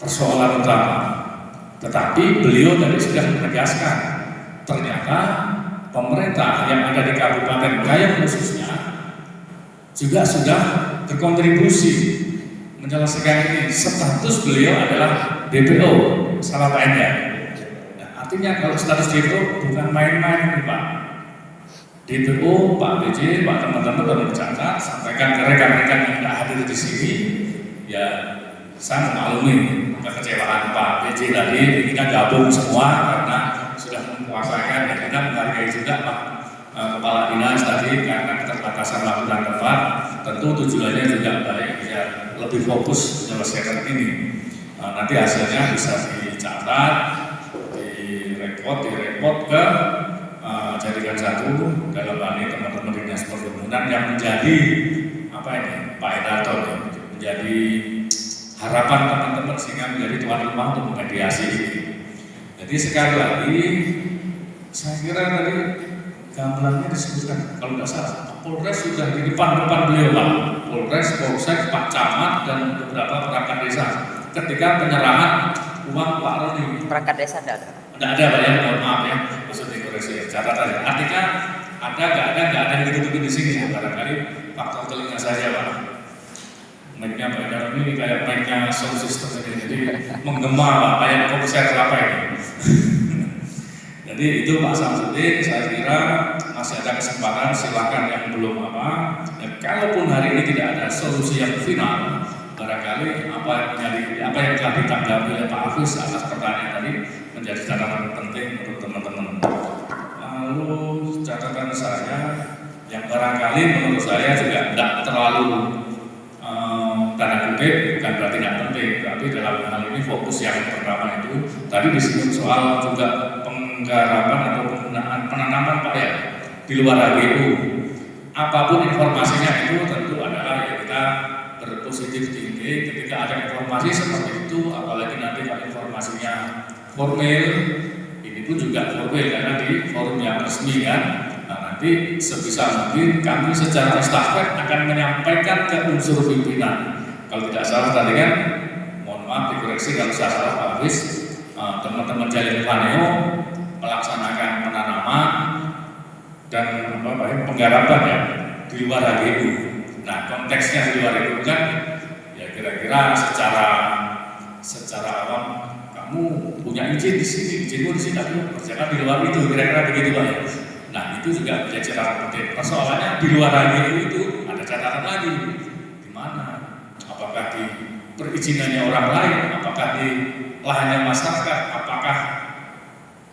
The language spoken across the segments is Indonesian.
persoalan utama. Tetapi beliau tadi sudah menegaskan, ternyata pemerintah yang ada di Kabupaten Gayam khususnya juga sudah berkontribusi menyelesaikan ini. Status beliau adalah DPO, salah lainnya. Nah, artinya kalau status DPO bukan main-main nih Pak. DPO, Pak BJ, Pak teman-teman perlu dicatat, sampaikan ke rekan-rekan yang tidak hadir di sini. Ya, saya memaklumi kekecewaan Pak BJ tadi, ini kan gabung semua karena sudah menguasakan dan kita menghargai juga Pak Kepala Dinas tadi karena keterbatasan waktu dan tempat. Tentu tujuannya juga baik ya, lebih fokus menyelesaikan ini. Nanti hasilnya bisa dicatat, direkod ke jadikan satu dalam hal ini teman-teman dinas perhubungan yang menjadi apa ini Pak Edato menjadi harapan teman-teman sehingga menjadi tuan rumah untuk memediasi ini. Jadi sekali lagi saya kira tadi gambarannya disebutkan kalau nggak salah Polres sudah di depan beliau Pak, Polres, Polsek, Pak Camat dan beberapa perangkat desa ketika penyerahan uang Pak Roni. Perangkat desa tidak ada Pak ya, mohon maaf ya, maksudnya koreksi catatan. Artinya ada nggak ada yang gitu-gitu di sini ya, barangkali faktor telinga saja Pak. Mic-nya Pak Edato ini kayak mic-nya sound system ini, jadi menggema Pak, kayak konser apa ini. Jadi itu Pak Samsudin, saya kira masih ada kesempatan, silakan yang belum apa. Dan kalaupun hari ini tidak ada solusi yang final, barangkali apa yang telah ditanggapi oleh Pak Hafiz atas pertanyaan tadi menjadi catatan penting untuk teman-teman. Lalu catatan saya yang barangkali menurut saya juga tidak terlalu tanda kutip, bukan berarti tidak penting, tapi dalam hal ini fokus yang pertama itu tadi disebut soal juga penggarapan atau penggunaan penanaman Pak ya di luar HGU. Apapun informasinya itu tentu adalah ya kita berpositif tinggi ketika ada informasi seperti itu, apalagi nanti kalau informasinya formal, ini pun juga formal karena di forum yang resmi kan. Nah, nanti sebisa mungkin kami secara estafet akan menyampaikan ke unsur pimpinan. Kalau tidak salah tadi kan, mohon maaf dikoreksi kalau saya salah Pak Hafiz, teman-teman Jalil Vaneo melaksanakan penanaman dan penggarapan ya di luar HGU. Nah konteksnya di luar itu kan ya kira-kira secara awam kamu punya izin di sini, izinmu di sini tapi kerjakan di luar itu, kira-kira begitu Pak ya. Nah itu juga menjadi catatan penting. Persoalannya di luar HGU itu ada catatan lagi di mana? Apakah di perizinannya orang lain, apakah di lahannya masyarakat, apakah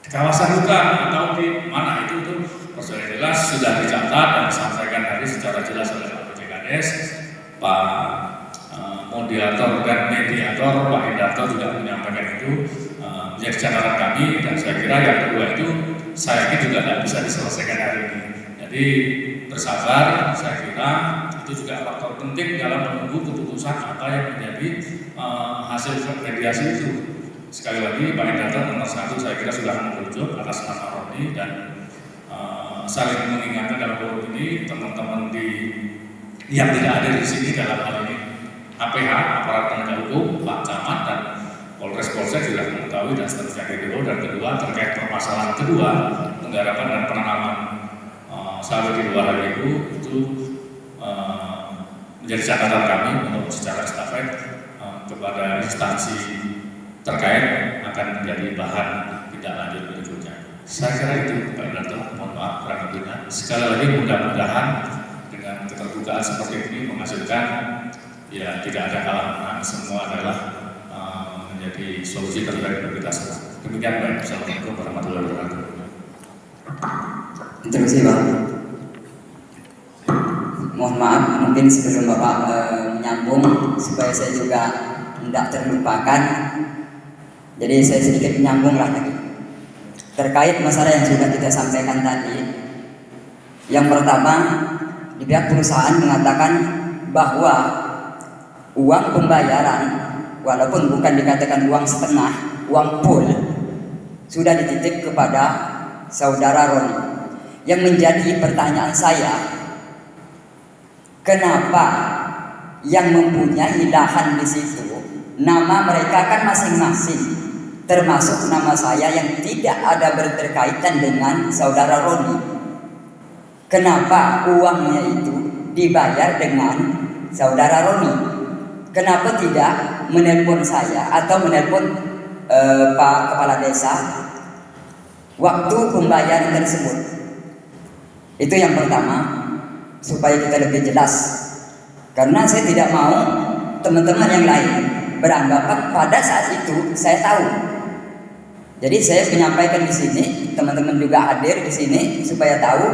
di kawasan hutan atau di mana itu persoalan jelas sudah dicatat dan disampaikan tadi secara jelas oleh Pak PJKDes, Pak moderator dan mediator Pak Edato juga menyampaikan itu menjadi catatan kami dan saya kira yang kedua itu saya yakin juga tidak bisa diselesaikan hari ini. Jadi bersabar, saya kira itu juga faktor penting dalam menunggu keputusan apa yang menjadi hasil mediasi itu. Sekali lagi Pak Edato nomor 1 saya kira sudah merujuk atas nama Roni dan saling mengingatkan dalam forum ini teman-teman yang tidak ada di sini dalam hal ini APH, aparat penegak hukum, Pak Camat dan Polres Polsek sudah mengetahui dan seterusnya gitu. Dan kedua terkait permasalahan kedua penggarapan dan penanaman sawit di luar itu menjadi catatan kami untuk secara estafet kepada instansi terkait akan menjadi bahan tindak lanjut berikutnya. Saya kira itu Pak Edato, mohon maaf kurang lebihnya. Sekali lagi mudah-mudahan dengan keterbukaan seperti ini menghasilkan ya tidak ada kalah menang, semua adalah menjadi solusi terbaik bagi kita semua. Demikian Pak. Assalamualaikum warahmatullahi wabarakatuh. Terima kasih Pak. Mohon maaf mungkin sebelum Bapak menyambung supaya saya juga tidak terlupakan. Jadi saya sedikit menyambung lah lagi terkait masalah yang sudah kita sampaikan tadi. Yang pertama, di pihak perusahaan mengatakan bahwa uang pembayaran walaupun bukan dikatakan uang setengah, uang full sudah dititip kepada saudara Roni. Yang menjadi pertanyaan saya, kenapa yang mempunyai lahan di situ nama mereka kan masing-masing, termasuk nama saya yang tidak ada berterkaitan dengan saudara Roni. Kenapa uangnya itu dibayar dengan saudara Roni? Kenapa tidak menelpon saya atau menelpon Pak Kepala Desa waktu pembayaran tersebut? Itu yang pertama, supaya kita lebih jelas. Karena saya tidak mau teman-teman yang lain beranggapan pada saat itu saya tahu. Jadi saya menyampaikan di sini, teman-teman juga hadir di sini supaya tahu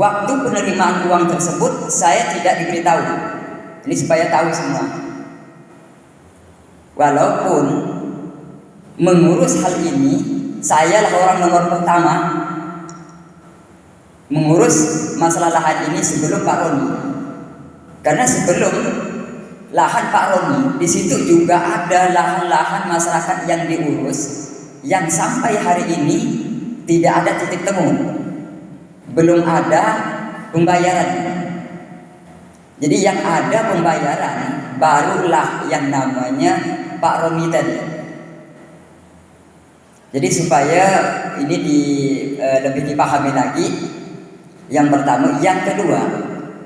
waktu penerimaan uang tersebut saya tidak diberitahu. Ini supaya tahu semua. Walaupun mengurus hal ini saya lah orang nomor pertama mengurus masalah lahan ini sebelum Pak Roni. Karena sebelum lahan Pak Roni, di situ juga ada lahan-lahan masyarakat yang diurus yang sampai hari ini tidak ada titik temu, belum ada pembayaran. Jadi yang ada pembayaran barulah yang namanya Pak Roni tadi. Jadi supaya ini lebih dipahami lagi. Yang pertama, yang kedua,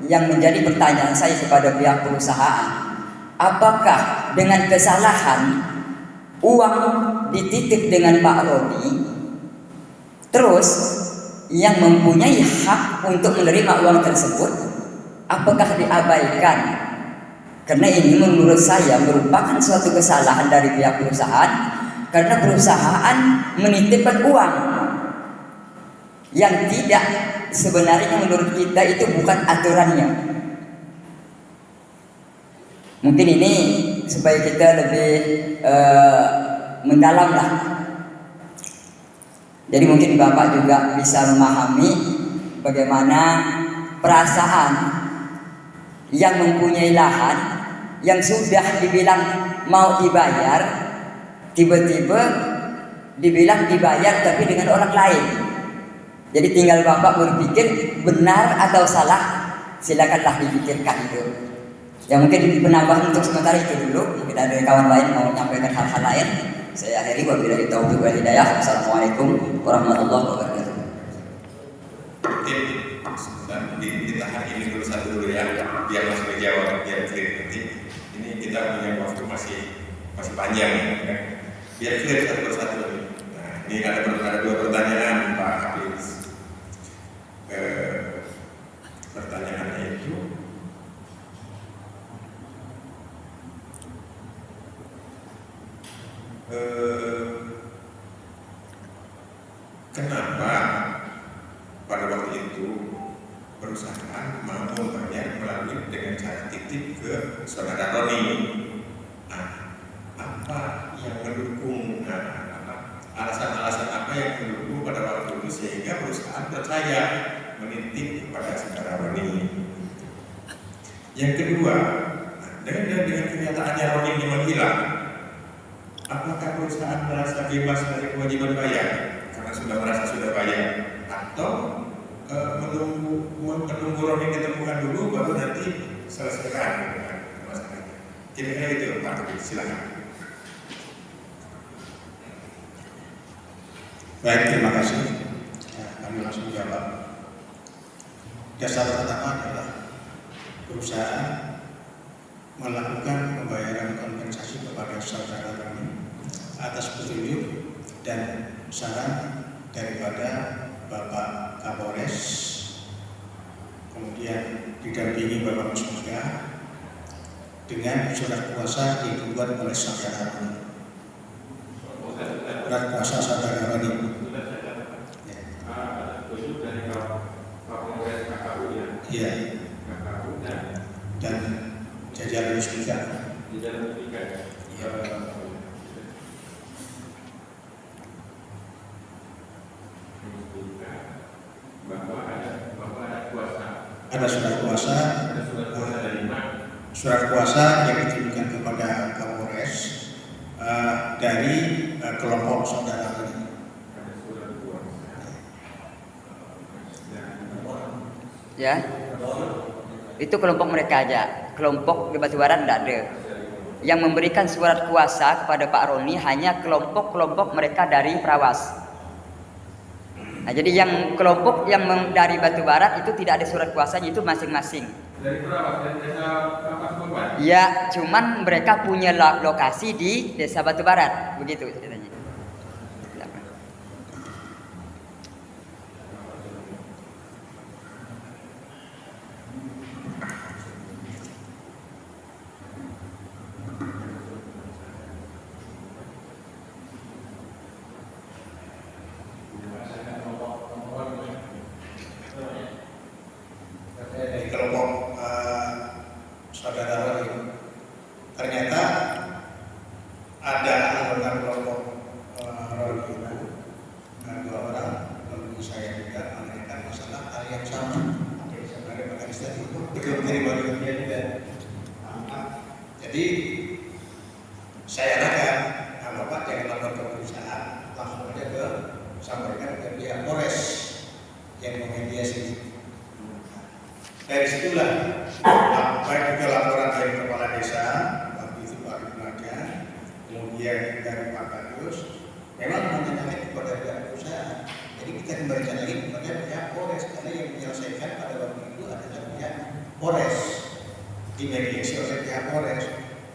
yang menjadi pertanyaan saya kepada pihak perusahaan, apakah dengan kesalahan uang dititip dengan Pak Roni, terus yang mempunyai hak untuk menerima uang tersebut, apakah diabaikan? Karena ini menurut saya merupakan suatu kesalahan dari pihak perusahaan, karena perusahaan menitipkan uang yang tidak sebenarnya menurut kita itu bukan aturannya. Mungkin ini supaya kita lebih mendalam lah. Jadi mungkin Bapak juga bisa memahami bagaimana perasaan yang mempunyai lahan yang sudah dibilang mau dibayar, tiba-tiba dibilang dibayar tapi dengan orang lain. Jadi tinggal Bapak berpikir benar atau salah, silakanlah dipikirkan itu. Ya mungkin penambahan untuk sementara itu dulu. Mungkin ada kawan lain mau menyampaikan hal-hal lain. Saya akhiri wabillahi taufiq wal hidayah. Assalamualaikum warahmatullahi wabarakatuh. Mungkin ditahan ini dulu satu dulu ya, biar Mas menjawab, biar clear nanti. Ini kita punya waktu masih panjang ya. Biar clear satu persatu. Nah, ini ada dua pertanyaan Pak Hafiz. Pertanyaannya itu kenapa pada waktu itu perusahaan mau membayar melalui dengan cara titip ke saudara Roni? Nah, apa yang mendukung? Alasan-alasan apa yang mendukung pada waktu itu sehingga perusahaan percaya menitip kepada saudara Roni? Yang kedua, dengan kenyataannya Roni ini menghilang, apakah perusahaan merasa bebas dari kewajiban bayar karena sudah merasa sudah bayar, atau menunggu Roni ditemukan dulu baru nanti selesaikan dengan masalahnya? Kira-kira itu Pak Hafiz, silakan. Baik, terima kasih. Kami langsung jawab. Dasar pertama adalah perusahaan melakukan pembayaran kompensasi kepada saudara kami atas petunjuk dan saran daripada Bapak Kapolres, kemudian didampingi Bapak Musmuda dengan surat kuasa yang dibuat oleh saudara kami. Surat kuasa saudara Roni. Iya. Dan jajaran juga. Ada surat kuasa. Surat kuasa yang ditujukan kepada Kapolres dari kelompok saudara ini. Ya, itu kelompok mereka aja. Kelompok di Batubara tidak ada. yang memberikan surat kuasa kepada Pak Roni hanya kelompok-kelompok mereka dari Prawas. Nah, jadi yang kelompok yang dari Batu Barat itu tidak ada surat kuasanya, itu masing-masing. Dari Prawas, dari desa Kapas Beban. Ya, cuman mereka punya lokasi di Desa Batu Barat, begitu ceritanya. Dari kelompok saudara Roni, ternyata ada anggota kelompok Roni itu, 2 orang, lalu saya juga menanyakan masalah hal yang sama. Oke, sebenarnya Pak Kadis tadi itu belum terima dia juga. Jadi saya arahkan, Bapak jangan lapor ke perusahaan, langsung aja ke sampaikan ke pihak Polres yang memediasi. Dari situlah baik juga laporan dari kepala desa, waktu itu Pak Rimnaga, kemudian dari Pak Kadus, memang menanyakan kepada pihak perusahaan. Jadi kita kembalikan lagi kepada pihak Polres, karena yang menyelesaikan pada waktu itu adalah pihak Polres, dimediasi oleh pihak Polres.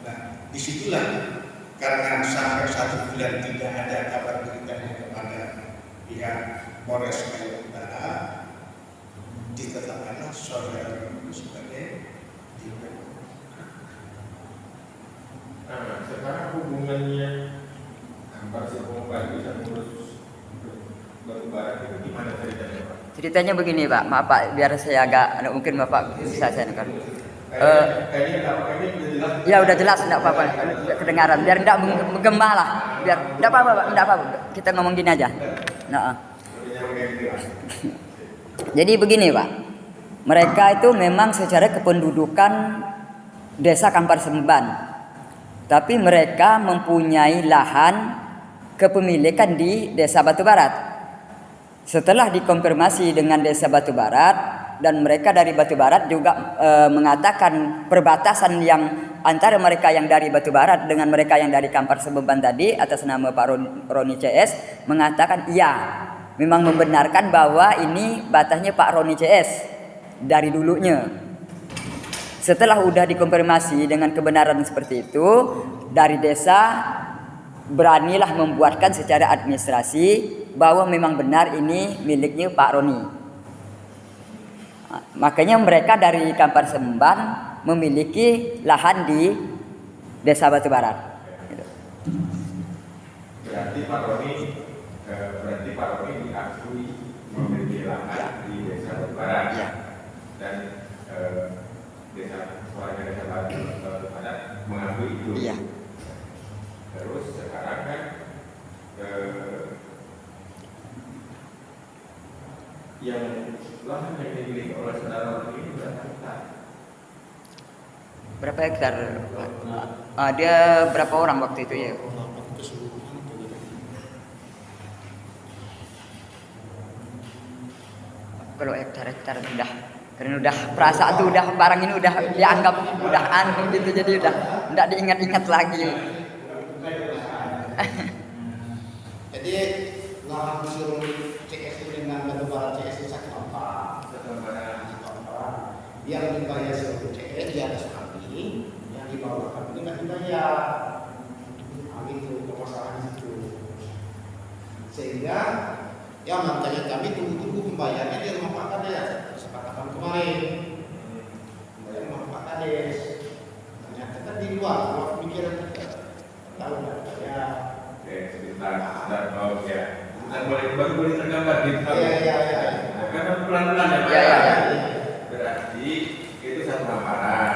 Nah, disitulah karena sampai 1 bulan tidak ada kabar beritanya kepada pihak Polres Kalimantan Utara, ditetapkanlah saudara sebagai DPO. Nah, sekarang hubungannya Kampar Beban bisa mengurus Batu Barat itu gimana ceritanya, Pak? Ceritanya begini Pak, maaf Pak, biar saya agak mungkin Bapak bisa saya dengar. Kayaknya udah jelas. Ya udah jelas, enggak apa-apa, kedengaran, biar enggak menggema lah, biar enggak apa-apa Pak, enggak apa-apa, kita ngomong gini aja. Nah, jadi begini Pak, mereka itu memang secara kependudukan Desa Kampar Semban, tapi mereka mempunyai lahan kepemilikan di Desa Batu Barat. Setelah dikonfirmasi dengan Desa Batu Barat, dan mereka dari Batu Barat juga mengatakan perbatasan yang antara mereka yang dari Batu Barat dengan mereka yang dari Kampar Semban tadi atas nama Pak Roni CS mengatakan iya, memang membenarkan bahwa ini batasnya Pak Roni CS dari dulunya. Setelah udah dikonfirmasi dengan kebenaran seperti itu, dari desa beranilah membuatkan secara administrasi bahwa memang benar ini miliknya Pak Roni. Makanya mereka dari Kampar Semban memiliki lahan di Desa Batu Barat. Berarti Pak Roni diakui memiliki lahan di Desa Batu Barat. Ya. Dan warga Desa Batu Barat mengakui itu. Iya. Terus sekarang kan yang lahan yang dimiliki oleh saudara Roni ini berapa hektar? Berapa hektar? Ada berapa orang waktu itu ya? Kalau hektar udah, karena udah perasaan tuh udah barang ini udah dianggap udah anu gitu, jadi udah enggak diingat-ingat lagi. Jadi lahan usul CS dengan Batu Barat CS itu 1 hektar. Yang dibayar seluruh CS di atas kami, yang di bawah kami nggak dibayar. Itu permasalahan itu. Sehingga yang makanya kami tunggu-tunggu pembayarannya di rumah Pak Kades, kesepakatan kemarin. Membayar rumah Pak Kades. Ternyata kan di luar pikiran kita. Tahu nggak ya? Oke, sebentar. Oh ya. Baru boleh tergambar di Iya. Karena pelan-pelan ya, Pak. Iya. Berarti itu satu hamparan.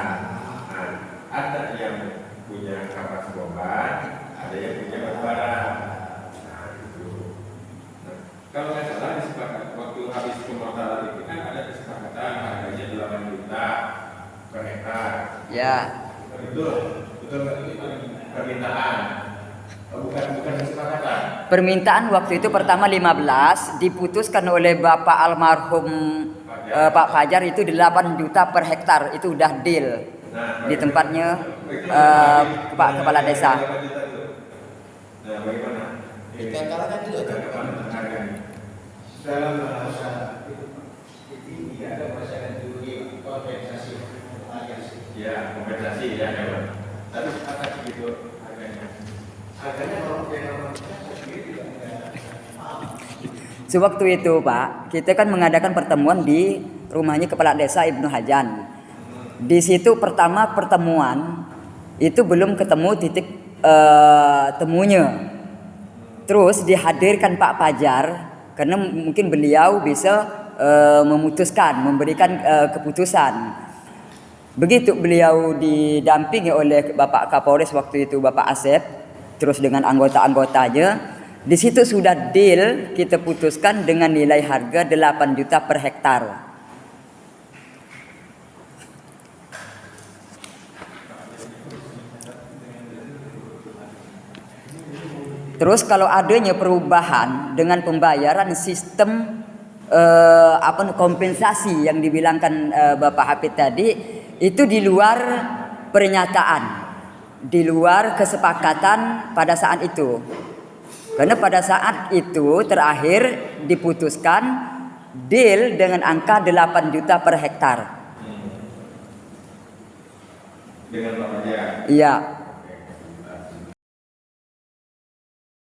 Nah, ada yang punya Kapas Beban, ada yang punya Batu Barat. Nah, itu. Nah, kalau nggak salah disepakati waktu habis pemrotalan itu kan ada kesepakatan harganya 8 juta per hektar. Ya. Betul nggak itu permintaan? Bukan kesepakatan. Permintaan waktu itu pertama 15, diputuskan oleh Bapak almarhum Pak Fajar itu 8 juta per hektar, itu udah deal. di tempatnya kepala desa. Nah, bagaimana? Dikatakan juga dalam bahasa itu ada bahasa dulu kompensasi alias. Ya, kompensasi ya, hewan. Tapi apa begitu harganya? Harganya kalau yang sendiri tidak ada. Sewaktu itu Pak, kita kan mengadakan pertemuan di rumahnya Kepala Desa Ibnu Hajan. Di situ pertama pertemuan itu belum ketemu titik temunya. Terus dihadirkan Pak Pajar karena mungkin beliau bisa memutuskan, memberikan keputusan. Begitu beliau didampingi oleh Bapak Kapolres waktu itu Bapak Asep, terus dengan anggota-anggotanya. Di situ sudah deal, kita putuskan dengan nilai harga 8 juta per hektar. Terus kalau adanya perubahan dengan pembayaran sistem kompensasi yang dibilangkan Bapak Hafid tadi, itu di luar pernyataan, di luar kesepakatan pada saat itu. Karena pada saat itu terakhir diputuskan deal dengan angka 8 juta per hektar. Dengan Pak Pajar. Iya.